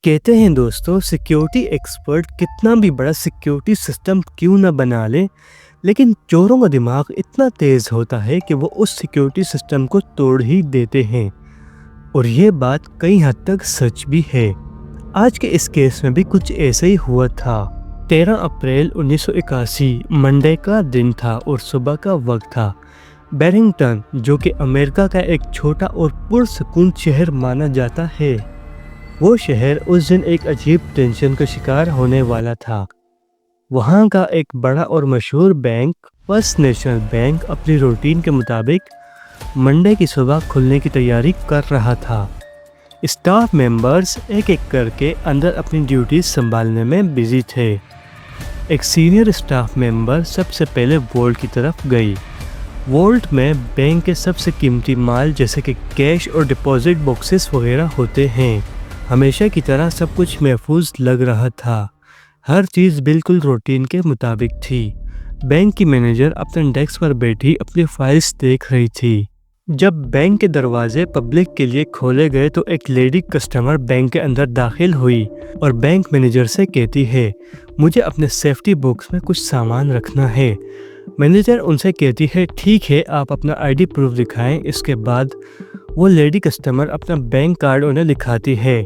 कहते हैं दोस्तों, सिक्योरिटी एक्सपर्ट कितना भी बड़ा सिक्योरिटी सिस्टम क्यों ना बना ले, लेकिन चोरों का दिमाग इतना तेज़ होता है कि वो उस सिक्योरिटी सिस्टम को तोड़ ही देते हैं। और ये बात कई हद तक सच भी है। आज के इस केस में भी कुछ ऐसा ही हुआ था। 13 अप्रैल 1981 मंडे का दिन था और सुबह का वक्त था। बैरिंगटन, जो कि अमेरिका का एक छोटा और पुरसकून शहर माना जाता है, वो शहर उस दिन एक अजीब टेंशन का शिकार होने वाला था। वहाँ का एक बड़ा और मशहूर बैंक, फर्स्ट नेशनल बैंक, अपनी रूटीन के मुताबिक मंडे की सुबह खुलने की तैयारी कर रहा था। स्टाफ मेंबर्स एक एक करके अंदर अपनी ड्यूटीज संभालने में बिजी थे। एक सीनियर स्टाफ मेंबर सबसे पहले वॉल्ट की तरफ गई। वॉल्ट में बैंक के सबसे कीमती माल जैसे कि कैश और डिपॉजिट बॉक्सेस वगैरह होते हैं। हमेशा की तरह सब कुछ महफूज लग रहा था। हर चीज़ बिल्कुल रूटीन के मुताबिक थी। बैंक की मैनेजर अपने डेस्क पर बैठी अपनी फाइल्स देख रही थी। जब बैंक के दरवाजे पब्लिक के लिए खोले गए तो एक लेडी कस्टमर बैंक के अंदर दाखिल हुई और बैंक मैनेजर से कहती है, मुझे अपने सेफ्टी बॉक्स में कुछ सामान रखना है। मैनेजर उनसे कहती है, ठीक है, आप अपना आईडी प्रूफ दिखाएं। इसके बाद वो लेडी कस्टमर अपना बैंक कार्ड उन्हें दिखाती है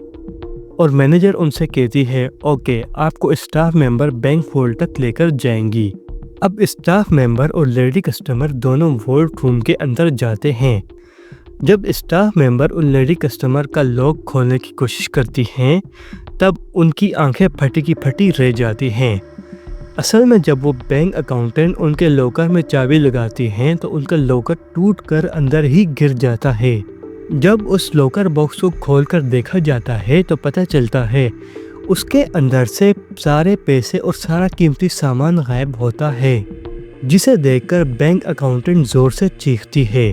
और मैनेजर उनसे कहती है, ओके, आपको स्टाफ मेंबर बैंक वॉल्ट तक लेकर जाएंगी। अब स्टाफ मेंबर और लेडी कस्टमर दोनों वॉल्ट रूम के अंदर जाते हैं। जब स्टाफ मेंबर उन लेडी कस्टमर का लॉक खोलने की कोशिश करती हैं, तब उनकी आंखें फटी की फटी रह जाती हैं। असल में जब वो बैंक अकाउंटेंट उनके लॉकर में चाबी लगाती हैं तो उनका लॉकर टूट कर अंदर ही गिर जाता है। जब उस लॉकर बॉक्स को खोलकर देखा जाता है तो पता चलता है उसके अंदर से सारे पैसे और सारा कीमती सामान गायब होता है, जिसे देखकर बैंक अकाउंटेंट ज़ोर से चीखती है।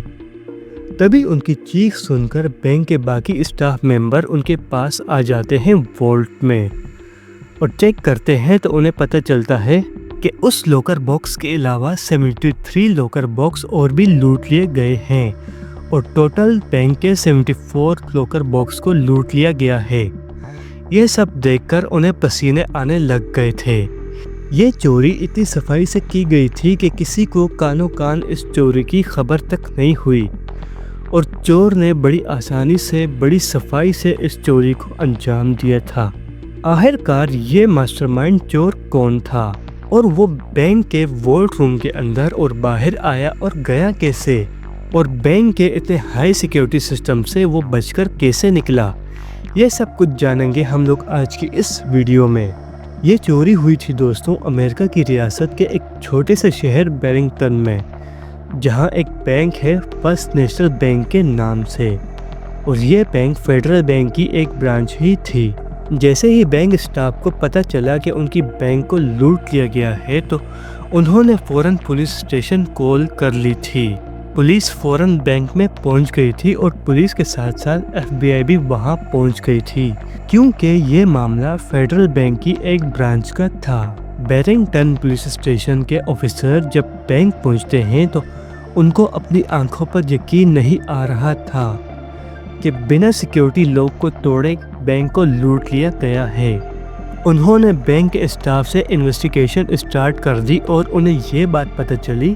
तभी उनकी चीख सुनकर बैंक के बाकी स्टाफ मेंबर उनके पास आ जाते हैं वॉल्ट में और चेक करते हैं तो उन्हें पता चलता है कि उस लॉकर बॉक्स के अलावा 73 लॉकर बॉक्स और भी लूट लिए गए हैं और टोटल बैंक के 74 लॉकर बॉक्स को लूट लिया गया है। ये सब देखकर उन्हें पसीने आने लग गए थे। ये चोरी इतनी सफाई से की गई थी कि किसी को कानो कान इस चोरी की खबर तक नहीं हुई और चोर ने बड़ी आसानी से, बड़ी सफाई से इस चोरी को अंजाम दिया था। आखिरकार ये मास्टरमाइंड चोर कौन था और वो बैंक के वॉल्ट रूम के अंदर और बाहर आया और गया कैसे, और बैंक के इतने हाई सिक्योरिटी सिस्टम से वो बचकर कैसे निकला, ये सब कुछ जानेंगे हम लोग आज की इस वीडियो में। ये चोरी हुई थी दोस्तों अमेरिका की रियासत के एक छोटे से शहर बैरिंगटन में, जहां एक बैंक है फर्स्ट नेशनल बैंक के नाम से, और ये बैंक फेडरल बैंक की एक ब्रांच ही थी। जैसे ही बैंक स्टाफ को पता चला कि उनकी बैंक को लूट लिया गया है तो उन्होंने फ़ौरन पुलिस स्टेशन कॉल कर ली थी। पुलिस फ़ौरन बैंक में पहुंच गई थी और पुलिस के साथ साथ FBI भी वहां पहुंच गई थी, क्योंकि ये मामला फेडरल बैंक की एक ब्रांच का था। बैरिंगटन पुलिस स्टेशन के ऑफिसर जब बैंक पहुंचते हैं तो उनको अपनी आंखों पर यकीन नहीं आ रहा था कि बिना सिक्योरिटी लॉक को तोड़े बैंक को लूट लिया गया है। उन्होंने बैंक के स्टाफ से इन्वेस्टिगेशन स्टार्ट कर दी और उन्हें ये बात पता चली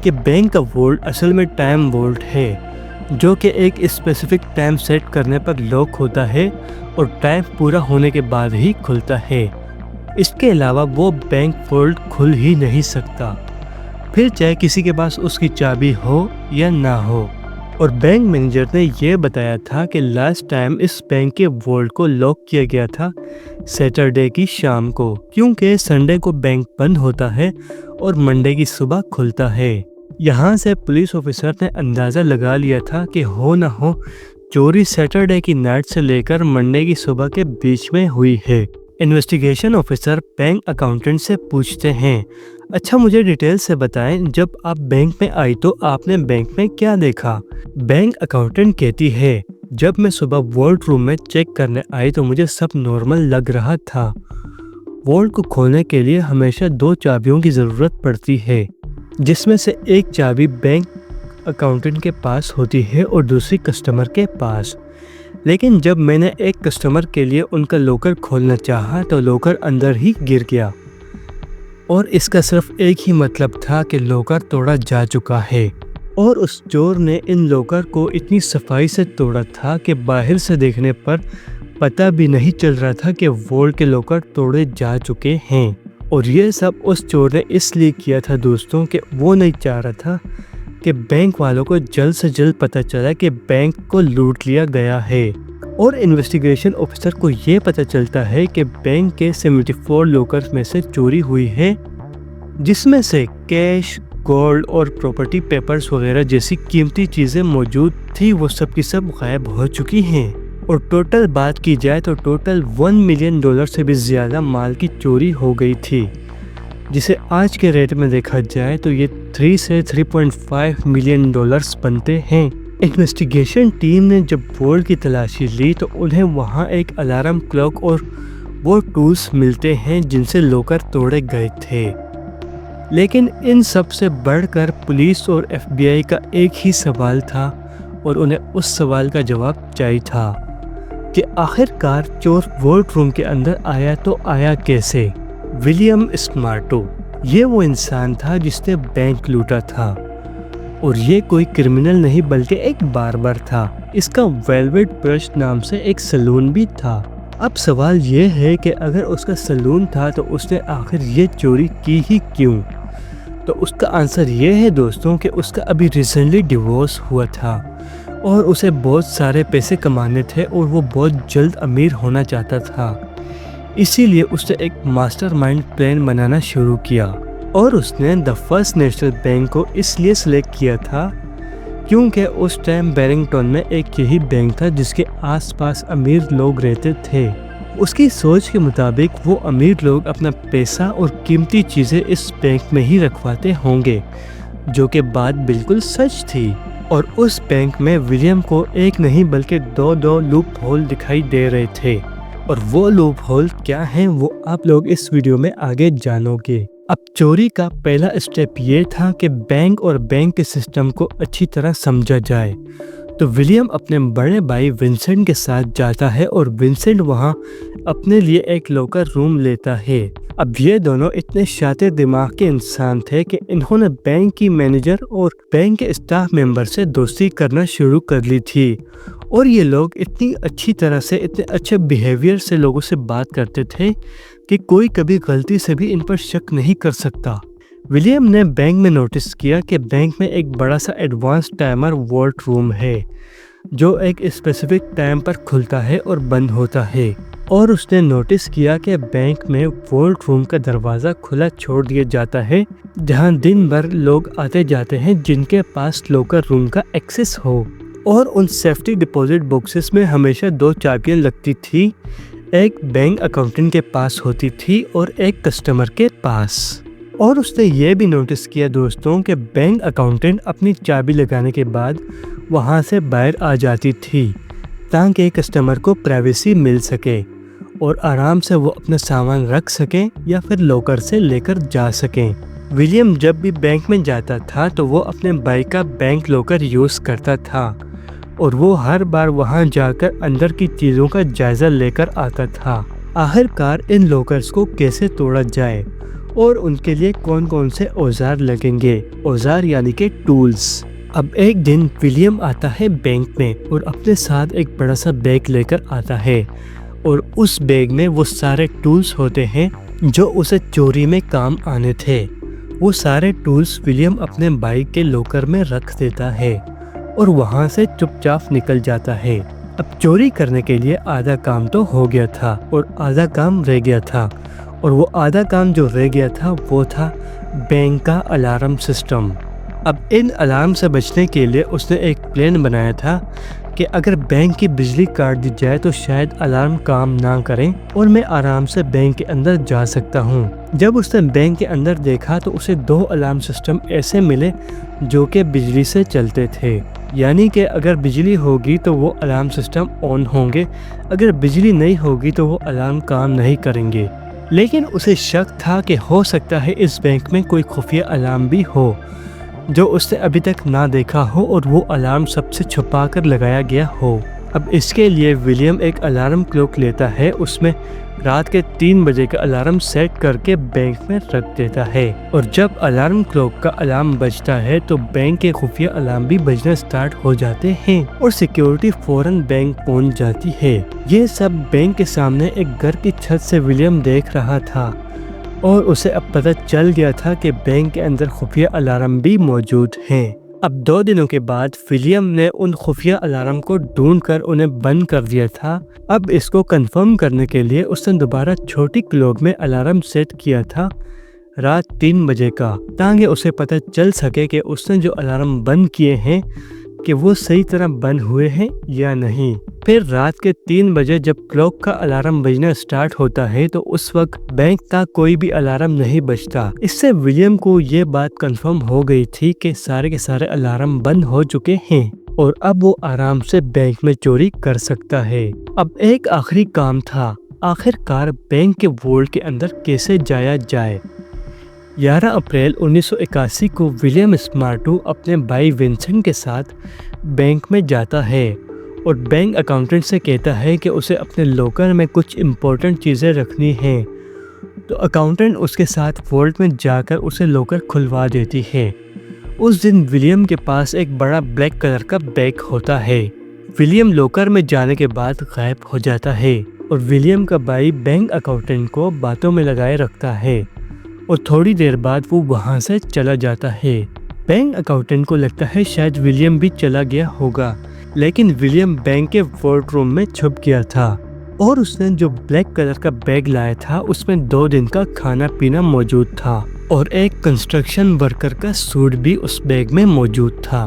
कि बैंक का वॉल्ट असल में टाइम वॉल्ट है, जो कि एक स्पेसिफिक टाइम सेट करने पर लॉक होता है और टाइम पूरा होने के बाद ही खुलता है। इसके अलावा वो बैंक वॉल्ट खुल ही नहीं सकता, फिर चाहे किसी के पास उसकी चाबी हो या ना हो। और बैंक मैनेजर ने यह बताया था कि लास्ट टाइम इस बैंक के वॉल्ट को लॉक किया गया था सैटरडे की शाम को, क्योंकि संडे को बैंक बंद होता है और मंडे की सुबह खुलता है। यहाँ से पुलिस ऑफिसर ने अंदाज़ा लगा लिया था कि हो ना हो चोरी सैटरडे की नाइट से लेकर मंडे की सुबह के बीच में हुई है। इन्वेस्टिगेशन ऑफिसर बैंक अकाउंटेंट से पूछते हैं, अच्छा मुझे डिटेल से बताएं, जब आप बैंक में आई तो आपने बैंक में क्या देखा? बैंक अकाउंटेंट कहती है, जब मैं सुबह वॉल्ट रूम में चेक करने आई तो मुझे सब नॉर्मल लग रहा था। वॉल्ट को खोलने के लिए हमेशा 2 चाबियों की ज़रूरत पड़ती है, जिसमें से एक चाबी बैंक अकाउंटेंट के पास होती है और दूसरी कस्टमर के पास। لیکن جب میں نے ایک کسٹمر کے لیے ان کا لاکر کھولنا چاہا تو لاکر اندر ہی گر گیا، اور اس کا صرف ایک ہی مطلب تھا کہ لاکر توڑا جا چکا ہے۔ اور اس چور نے ان لاکر کو اتنی صفائی سے توڑا تھا کہ باہر سے دیکھنے پر پتہ بھی نہیں چل رہا تھا کہ وولٹ کے لاکر توڑے جا چکے ہیں۔ اور یہ سب اس چور نے اس لیے کیا تھا دوستوں کہ وہ نہیں چاہ رہا تھا کہ بینک والوں کو جلد سے جلد پتہ چلا کہ بینک کو لوٹ لیا گیا ہے۔ اور انویسٹیگیشن آفیسر کو یہ پتہ چلتا ہے کہ بینک کے 74 لاکرز میں سے چوری ہوئی ہے، جس میں سے کیش، گولڈ اور پراپرٹی پیپرز وغیرہ جیسی قیمتی چیزیں موجود تھی، وہ سب کی سب غائب ہو چکی ہیں۔ اور ٹوٹل بات کی جائے تو ٹوٹل $1 ملین سے بھی زیادہ مال کی چوری ہو گئی تھی، جسے آج کے ریٹ میں دیکھا جائے تو یہ 3 سے 3.5 ملین ڈالرز بنتے ہیں۔ انویسٹیگیشن ٹیم نے جب وولٹ کی تلاشی لی تو انہیں وہاں ایک الارم کلاک اور وہ ٹولز ملتے ہیں جن سے لاکر توڑے گئے تھے۔ لیکن ان سب سے بڑھ کر پولیس اور FBI کا ایک ہی سوال تھا، اور انہیں اس سوال کا جواب چاہیے تھا کہ آخر کار چور وولٹ روم کے اندر آیا تو آیا کیسے؟ ولیم اسمارٹو، یہ وہ انسان تھا جس نے بینک لوٹا تھا، اور یہ کوئی کرمنل نہیں بلکہ ایک باربر تھا۔ اس کا ویلویٹ برش نام سے ایک سلون بھی تھا۔ اب سوال یہ ہے کہ اگر اس کا سلون تھا تو اس نے آخر یہ چوری کی ہی کیوں؟ تو اس کا آنسر یہ ہے دوستوں کہ اس کا ابھی ریسنٹلی ڈیورس ہوا تھا، اور اسے بہت سارے پیسے کمانے تھے اور وہ بہت جلد امیر ہونا چاہتا تھا۔ اسی لیے اس نے ایک ماسٹر مائنڈ پلان بنانا شروع کیا، اور اس نے دی فرسٹ نیشنل بینک کو اس لیے سلیکٹ کیا تھا کیونکہ اس ٹائم بیرنگٹن میں ایک یہی بینک تھا جس کے آس پاس امیر لوگ رہتے تھے۔ اس کی سوچ کے مطابق وہ امیر لوگ اپنا پیسہ اور قیمتی چیزیں اس بینک میں ہی رکھواتے ہوں گے، جو کہ بات بالکل سچ تھی۔ اور اس بینک میں ولیم کو ایک نہیں بلکہ دو لوپ ہول دکھائی دے رہے تھے، اور وہ لوپ ہول کیا ہیں وہ آپ لوگ اس ویڈیو میں آگے جانو گے۔ اب چوری کا پہلا اسٹیپ یہ تھا کہ بینک اور بینک کے سسٹم کو اچھی طرح سمجھا جائے۔ تو ولیم اپنے بڑے بھائی ونسنٹ کے ساتھ جاتا ہے، اور ونسنٹ وہاں اپنے لیے ایک لاکر روم لیتا ہے۔ اب یہ دونوں اتنے شاطر دماغ کے انسان تھے کہ انہوں نے بینک کی مینیجر اور بینک کے اسٹاف ممبر سے دوستی کرنا شروع کر لی تھی، اور یہ لوگ اتنی اچھی طرح سے، اتنے اچھے بیہیویئر سے لوگوں سے بات کرتے تھے کہ کوئی کبھی غلطی سے بھی ان پر شک نہیں کر سکتا۔ ولیم نے بینک میں نوٹس کیا کہ بینک میں ایک بڑا سا ایڈوانس ٹائمر وولٹ روم ہے، جو ایک اسپیسیفک ٹائم پر کھلتا ہے اور بند ہوتا ہے، اور اس نے نوٹس کیا کہ بینک میں وولٹ روم کا دروازہ کھلا چھوڑ دیا جاتا ہے، جہاں دن بھر لوگ آتے جاتے ہیں جن کے پاس لاکر روم کا ایکسس ہو۔ اور ان سیفٹی ڈپوزٹ باکسز میں ہمیشہ 2 چابیاں لگتی تھی، ایک بینک اکاؤنٹنٹ کے پاس ہوتی تھی اور ایک کسٹمر کے پاس۔ اور اس نے یہ بھی نوٹس کیا دوستوں کہ بینک اکاؤنٹنٹ اپنی چابی لگانے کے بعد وہاں سے باہر آ جاتی تھی تاکہ کسٹمر کو پرائیویسی مل سکے اور آرام سے وہ اپنا سامان رکھ سکیں یا پھر لاکر سے لے کر جا سکیں۔ ولیم جب بھی بینک میں جاتا تھا تو وہ اپنے بھائی کا بینک لاکر یوز کرتا تھا، اور وہ ہر بار وہاں جا کر اندر کی چیزوں کا جائزہ لے کر آتا تھا۔ آخر کار ان لاکرز کو کیسے توڑا جائے اور ان کے لیے کون کون سے اوزار لگیں گے، اوزار یعنی کہ ٹولز۔ اب ایک دن ولیم آتا ہے بینک میں اور اپنے ساتھ ایک بڑا سا بیگ لے کر آتا ہے، اور اس بیگ میں وہ سارے ٹولز ہوتے ہیں جو اسے چوری میں کام آنے تھے۔ وہ سارے ٹولز ولیم اپنے بائک کے لاکر میں رکھ دیتا ہے اور وہاں سے چپ چاپ نکل جاتا ہے۔ اب چوری کرنے کے لیے آدھا کام تو ہو گیا تھا اور آدھا کام رہ گیا تھا، اور وہ آدھا کام جو رہ گیا تھا وہ تھا بینک کا الارم سسٹم۔ اب ان الارم سے بچنے کے لیے اس نے ایک پلان بنایا تھا کہ اگر بینک کی بجلی کاٹ دی جائے تو شاید الارم کام نہ کریں اور میں آرام سے بینک کے اندر جا سکتا ہوں۔ جب اس نے بینک کے اندر دیکھا تو اسے 2 الارم سسٹم ایسے ملے جو کہ بجلی سے چلتے تھے، یعنی کہ اگر بجلی ہوگی تو وہ الارم سسٹم آن ہوں گے، اگر بجلی نہیں ہوگی تو وہ الارم کام نہیں کریں گے۔ لیکن اسے شک تھا کہ ہو سکتا ہے اس بینک میں کوئی خفیہ الارم بھی ہو جو اس نے ابھی تک نہ دیکھا ہو، اور وہ الارم سب سے چھپا کر لگایا گیا ہو۔ अब इसके लिए विलियम एक अलार्म क्लॉक लेता है, उसमें रात के 3 बजे का अलार्म सेट करके बैंक में रख देता है। और जब अलार्म क्लॉक का अलार्म बजता है तो बैंक के खुफिया अलार्म भी बजना स्टार्ट हो जाते हैं और सिक्योरिटी फौरन बैंक पहुंच जाती है। ये सब बैंक के सामने एक घर की छत से विलियम देख रहा था और उसे अब पता चल गया था कि बैंक के अंदर खुफिया अलार्म भी मौजूद हैं। अब 2 दिनों के बाद विलियम ने उन खुफिया अलार्म को ढूंढकर उन्हें बंद कर दिया था। अब इसको कंफर्म करने के लिए उसने दोबारा छोटी क्लॉक में अलार्म सेट किया था रात 3 बजे का, ताकि उसे पता चल सके कि उसने जो अलार्म बंद किए हैं कि वो सही तरह बंद हुए हैं या नहीं। फिर रात के 3 बजे जब क्लॉक का अलार्म बजना स्टार्ट होता है तो उस वक्त बैंक का कोई भी अलार्म नहीं बजता। इससे विलियम को ये बात कंफर्म हो गई थी कि सारे के सारे अलार्म बंद हो चुके हैं और अब वो आराम से बैंक में चोरी कर सकता है। अब एक आखिरी काम था, आखिरकार बैंक के वॉल्ट के अंदर कैसे जाया जाए। 11 अप्रैल 1981 को विलियम स्मार्टो अपने भाई विंसेंट के साथ बैंक में जाता है और बैंक अकाउंटेंट से कहता है कि उसे अपने लॉकर में कुछ इम्पोर्टेंट चीज़ें रखनी हैं। तो अकाउंटेंट उसके साथ वॉल्ट में जाकर उसे लॉकर खुलवा देती है। उस दिन विलियम के पास एक बड़ा ब्लैक कलर का बैग होता है। विलियम लॉकर में जाने के बाद गायब हो जाता है और विलियम का भाई बैंक अकाउंटेंट को बातों में लगाए रखता है और थोड़ी देर बाद वो वहाँ से चला जाता है। बैंक अकाउंटेंट को लगता है शायद विलियम भी चला गया होगा, लेकिन विलियम बैंक के वॉर्ड रूम में छुप गया था और उसने जो ब्लैक कलर का बैग लाया था उसमें 2 दिन का खाना पीना मौजूद था और एक कंस्ट्रक्शन वर्कर का सूट भी उस बैग में मौजूद था।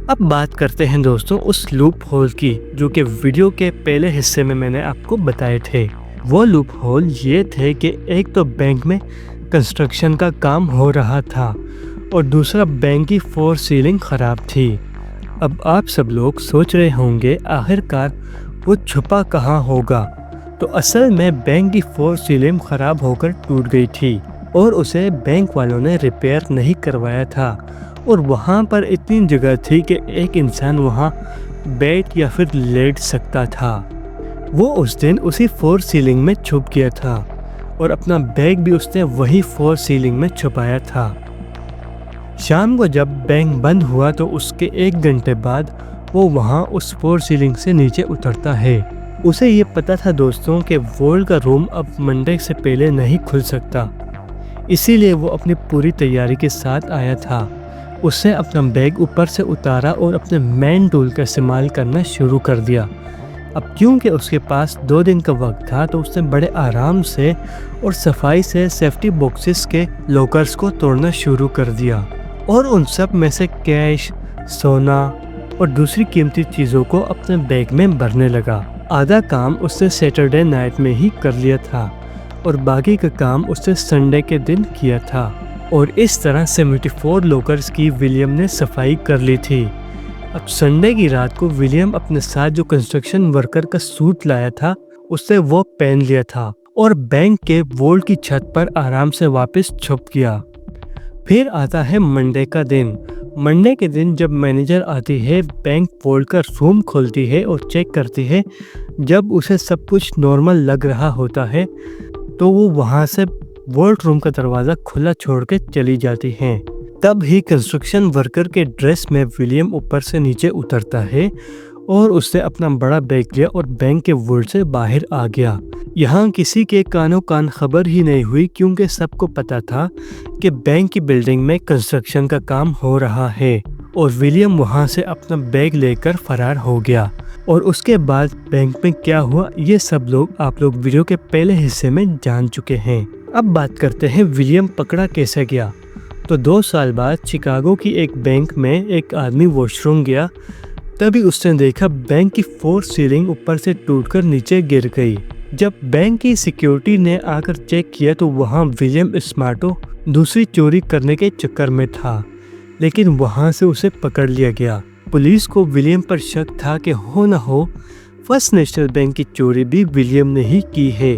अब बात करते हैं दोस्तों उस लूप होल की जो कि वीडियो के पहले हिस्से में मैंने आपको बताए थे। वो लूप होल ये थे कि एक तो बैंक में कंस्ट्रक्शन का काम हो रहा था और दूसरा बैंक की फ्लोर सीलिंग ख़राब थी। अब आप सब लोग सोच रहे होंगे आखिरकार वो छुपा कहाँ होगा। तो असल में बैंक की फ्लोर सीलिंग ख़राब होकर टूट गई थी और उसे बैंक वालों ने रिपेयर नहीं करवाया था और वहाँ पर इतनी जगह थी कि एक इंसान वहाँ बैठ या फिर लेट सकता था। वो उस दिन उसी फ्लोर सीलिंग में छुप गया था और अपना बैग भी उसने वही फ्लोर सीलिंग में छुपाया था। शाम को जब बैंक बंद हुआ तो उसके 1 घंटे बाद वो वहाँ उस फ्लोर सीलिंग से नीचे उतरता है। उसे ये पता था दोस्तों कि वॉल्ट का रूम अब मंडे से पहले नहीं खुल सकता, इसीलिए वो अपनी पूरी तैयारी के साथ आया था। उसने अपना बैग ऊपर से उतारा और अपने मैन टूल का इस्तेमाल करना शुरू कर दिया। अब क्योंकि उसके पास 2 दिन का वक्त था तो उसने बड़े आराम से और सफाई से सेफ्टी बॉक्सेस के लॉकर्स को तोड़ना शुरू कर दिया और उन सब में से कैश, सोना और दूसरी कीमती चीज़ों को अपने बैग में भरने लगा। आधा काम उसने सैटरडे नाइट में ही कर लिया था और बाकी का काम उसने संडे के दिन किया था और इस तरह 74 लॉकर्स की विलियम ने सफाई कर ली थी। अब संडे की रात को विलियम अपने साथ जो कंस्ट्रक्शन वर्कर का सूट लाया था उससे वो पहन लिया था और बैंक के वॉल्ट की छत पर आराम से वापस छुप गया। फिर आता है मंडे का दिन। मंडे के दिन जब मैनेजर आती है, बैंक वॉल्ट का रूम खोलती है और चेक करती है। जब उसे सब कुछ नॉर्मल लग रहा होता है तो वो वहाँ से वॉल्ट रूम का दरवाज़ा खुला छोड़ के चली जाती हैं। तब ही कंस्ट्रक्शन वर्कर के ड्रेस में विलियम ऊपर से नीचे उतरता है और उसने अपना बड़ा बैग लिया और बैंक के वॉल्ट से बाहर आ गया। यहाँ किसी के कानों कान खबर ही नहीं हुई क्योंकि सबको पता था कि बैंक की बिल्डिंग में कंस्ट्रक्शन का काम हो रहा है और विलियम वहाँ से अपना बैग लेकर फरार हो गया। और उसके बाद बैंक में क्या हुआ ये सब लोग आप लोग वीडियो के पहले हिस्से में जान चुके हैं। अब बात करते हैं विलियम पकड़ा कैसे गया। तो 2 साल बाद शिकागो की एक बैंक में एक आदमी वॉशरूम गया, तभी उसने देखा बैंक की फ्लोर सीलिंग ऊपर से टूटकर नीचे गिर गई। जब बैंक की सिक्योरिटी ने आकर चेक किया तो वहाँ विलियम स्मार्टो दूसरी चोरी करने के चक्कर में था, लेकिन वहाँ से उसे पकड़ लिया गया। पुलिस को विलियम पर शक था कि हो न हो फर्स्ट नेशनल बैंक की चोरी भी विलियम ने ही की है,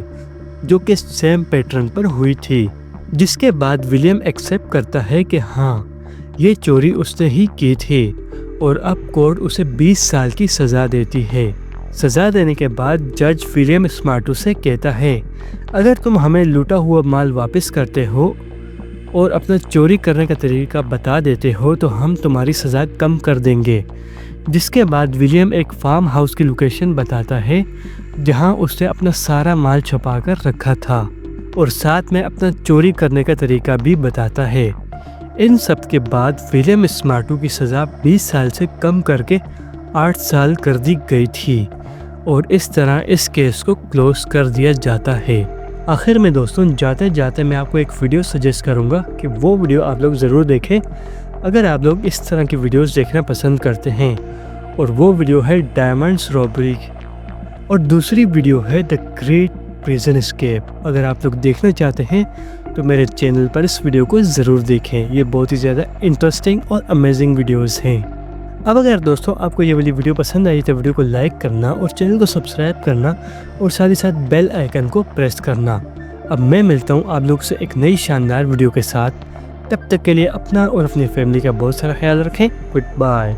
जो कि सेम पैटर्न पर हुई थी। जिसके बाद विलियम एक्सेप्ट करता है कि हाँ, ये चोरी उसने ही की थी और अब कोर्ट उसे 20 साल की सज़ा देती है। سزا دینے کے بعد جج ولیم اسمارٹو سے کہتا ہے اگر تم ہمیں لوٹا ہوا مال واپس کرتے ہو اور اپنا چوری کرنے کا طریقہ بتا دیتے ہو تو ہم تمہاری سزا کم کر دیں گے۔ جس کے بعد ولیم ایک فارم ہاؤس کی لوکیشن بتاتا ہے جہاں اس نے اپنا سارا مال چھپا کر رکھا تھا اور ساتھ میں اپنا چوری کرنے کا طریقہ بھی بتاتا ہے۔ ان سب کے بعد ولیم اسمارٹو کی سزا 20 سال سے کم کر کے 8 سال کر دی گئی تھی اور اس طرح اس کیس کو کلوز کر دیا جاتا ہے۔ آخر میں دوستوں جاتے جاتے میں آپ کو ایک ویڈیو سجیسٹ کروں گا کہ وہ ویڈیو آپ لوگ ضرور دیکھیں اگر آپ لوگ اس طرح کی ویڈیوز دیکھنا پسند کرتے ہیں، اور وہ ویڈیو ہے ڈائمنڈس رابری اور دوسری ویڈیو ہے دا گریٹ پریزن اسکیپ۔ اگر آپ لوگ دیکھنا چاہتے ہیں تو میرے چینل پر اس ویڈیو کو ضرور دیکھیں، یہ بہت ہی زیادہ انٹرسٹنگ اور امیزنگ ویڈیوز ہیں۔ اب اگر دوستوں آپ کو یہ والی ویڈیو پسند آئی تو ویڈیو کو لائک کرنا اور چینل کو سبسکرائب کرنا اور ساتھ ہی ساتھ بیل آئیکن کو پریس کرنا۔ اب میں ملتا ہوں آپ لوگ سے ایک نئی شاندار ویڈیو کے ساتھ، تب تک کے لیے اپنا اور اپنی فیملی کا بہت سارا خیال رکھیں۔ Good bye.